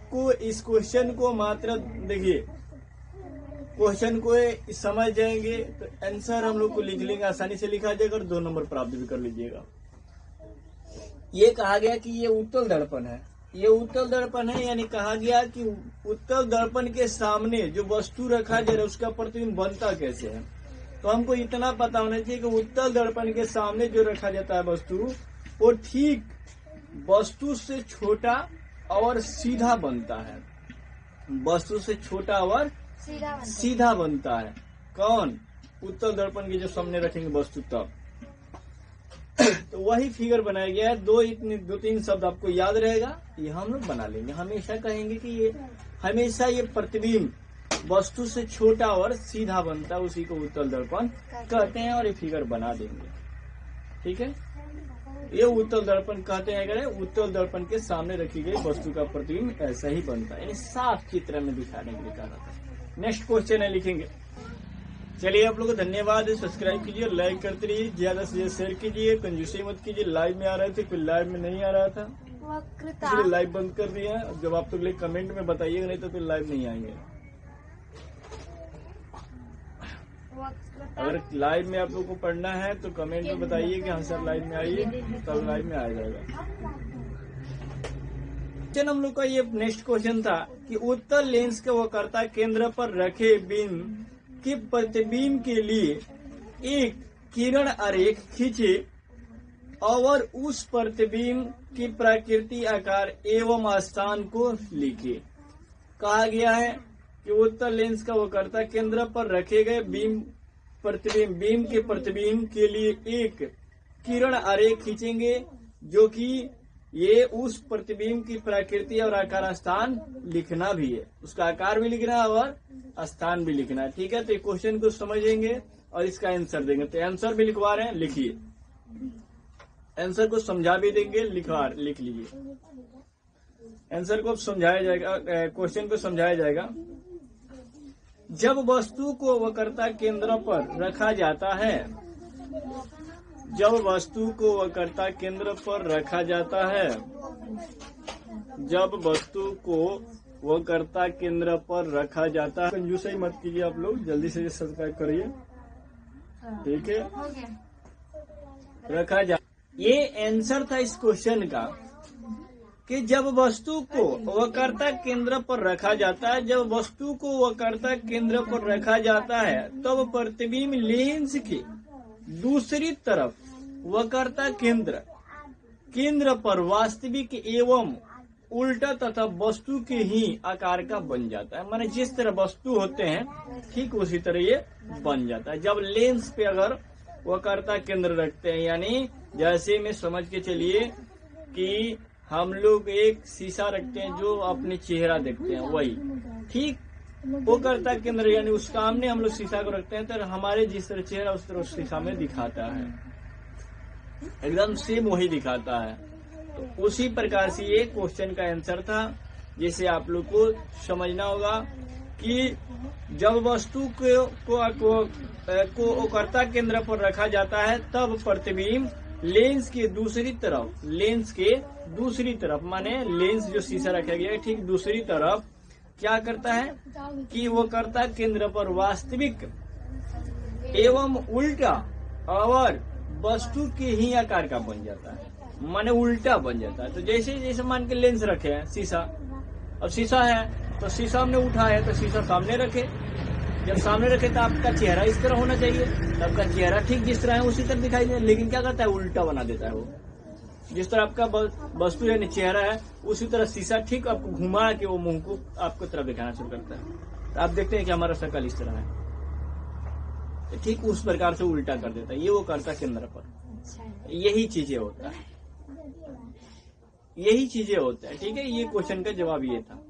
आपको इस क्वेश्चन को मात्र देखिए, क्वेश्चन को समझ जाएंगे तो आंसर हम लोग को लिख लेंगे, आसानी से लिखा जाएगा और 2 नंबर प्राप्त भी कर लीजिएगा। ये कहा गया कि ये उत्तल दर्पण है, ये उत्तल दर्पण है, यानी कहा गया कि उत्तल दर्पण के सामने जो वस्तु रखा जा रहा है उसका प्रतिबिंब बनता कैसे है। तो हमको इतना पता होना चाहिए कि उत्तल दर्पण के सामने जो रखा जाता है वस्तु, वो ठीक वस्तु से छोटा और सीधा बनता है, वस्तु से छोटा और सीधा बनता है। कौन? उत्तल दर्पण के जो सामने रखेंगे वस्तु तब। तो वही फिगर बनाया गया है। 2-3 शब्द आपको याद रहेगा, ये हम लोग बना लेंगे। हमेशा कहेंगे कि ये हमेशा ये प्रतिबिंब वस्तु से छोटा और सीधा बनता है, उसी को उत्तल दर्पण कहते हैं, और ये फिगर बना देंगे। ठीक है, ये उत्तल दर्पण कहते हैं। अगर उत्तल दर्पण के सामने रखी गई वस्तु का प्रतिबिंब ऐसा ही बनता है, यानी साफ चित्र में दिखाने के लिए कहा जाता है। नेक्स्ट क्वेश्चन है, लिखेंगे। चलिए, आप लोगों को धन्यवाद। सब्सक्राइब कीजिए, लाइक करते रहिए, ज्यादा से ज्यादा शेयर कीजिए, कंजूसी मत कीजिए। लाइव में आ रहे थे, फिर लाइव में नहीं आ रहा था, इसलिए लाइव बंद कर दिया। जब आप लोग कमेंट में बताइएगा, नहीं तो फिर लाइव नहीं आएंगे। अगर लाइव में आप लोग को पढ़ना है तो कमेंट में बताइए कि हाँ सर लाइव में आइए, तब लाइव में आ जाएगा। चल, हम लोग का ये नेक्स्ट क्वेश्चन था कि उत्तल लेंस के वक्रता केंद्र पर रखे बिंब के प्रतिबिंब के लिए एक किरण आरेख खींचे और उस प्रतिबिंब की प्रकृति, आकार एवं स्थान को लिखे। कहा गया है कि उत्तल लेंस का वक्रता केंद्र पर रखे गए बिंब के प्रतिबिंब के लिए एक किरण आरेख खींचेंगे, जो कि ये उस प्रतिबिंब की प्रकृति और आकार, स्थान लिखना भी है, उसका आकार भी लिखना है और स्थान भी लिखना है। ठीक है, तो क्वेश्चन को समझेंगे और इसका आंसर देंगे। तो आंसर भी लिखवा रहे हैं, लिखिए। आंसर को समझा भी देंगे, लिख लीजिए। आंसर को समझाया जाएगा, क्वेश्चन को समझाया जाएगा। जब वस्तु को वक्रता केंद्र पर रखा जाता है, जब वस्तु को वक्रता केंद्र पर रखा जाता है, जब वस्तु को वक्रता केंद्र पर रखा जाता है, कंजूसी मत कीजिए आप लोग, जल्दी से सब्सक्राइब करिए। ठीक है, रखा जा, ये आंसर था इस क्वेश्चन का कि जब वस्तु को वक्रता केंद्र पर रखा जाता है, जब वस्तु को वक्रता केंद्र पर रखा जाता है, तब प्रतिबिंब लेंस की दूसरी तरफ वक्रता केंद्र पर वास्तविक एवं उल्टा तथा वस्तु के ही आकार का बन जाता है। माने जिस तरह वस्तु होते हैं ठीक उसी तरह ये बन जाता है। जब लेंस पे अगर वक्रता केंद्र रखते हैं, यानी जैसे में समझ के चलिए कि हम लोग एक शीशा रखते हैं जो अपने चेहरा देखते हैं, वही ठीक वक्रता केंद्र, यानी उस सामने हम लोग शीशा को रखते हैं तो हमारे जिस तरह चेहरा उस तरह शीशा में दिखाता है, एकदम सेम वही दिखाता है। तो उसी प्रकार से ये क्वेश्चन का आंसर था, जिसे आप लोग को समझना होगा कि जब वस्तु को वक्रता केंद्र पर रखा जाता है, तब प्रतिबिंब लेंस के दूसरी तरफ माने लेंस जो शीशा रखा गया है ठीक दूसरी तरफ क्या करता है कि वक्रता केंद्र पर वास्तविक एवं उल्टा और वस्तु के ही आकार का बन जाता है, माने उल्टा बन जाता है। तो जैसे मान के लेंस रखे हैं शीशा, अब शीशा है तो शीशा हमने उठाया तो शीशा सामने रखे, जब सामने रखे तो आपका चेहरा इस तरह होना चाहिए, तो आपका चेहरा ठीक जिस तरह है उसी तरह दिखाई दे, लेकिन क्या करता है उल्टा बना देता है। वो जिस तरह आपका वस्तु यानी चेहरा है उसी तरह शीशा ठीक आपको घुमा के वो मुंह को आपको तरफ दिखाना शुरू करता है। तो आप देखते हैं कि हमारा शक्ल इस तरह है, तो ठीक उस प्रकार से उल्टा कर देता है। ये वो करता केंद्र पर यही चीजें होता है, यही चीजें होता है। ठीक है, ये क्वेश्चन का जवाब ये था।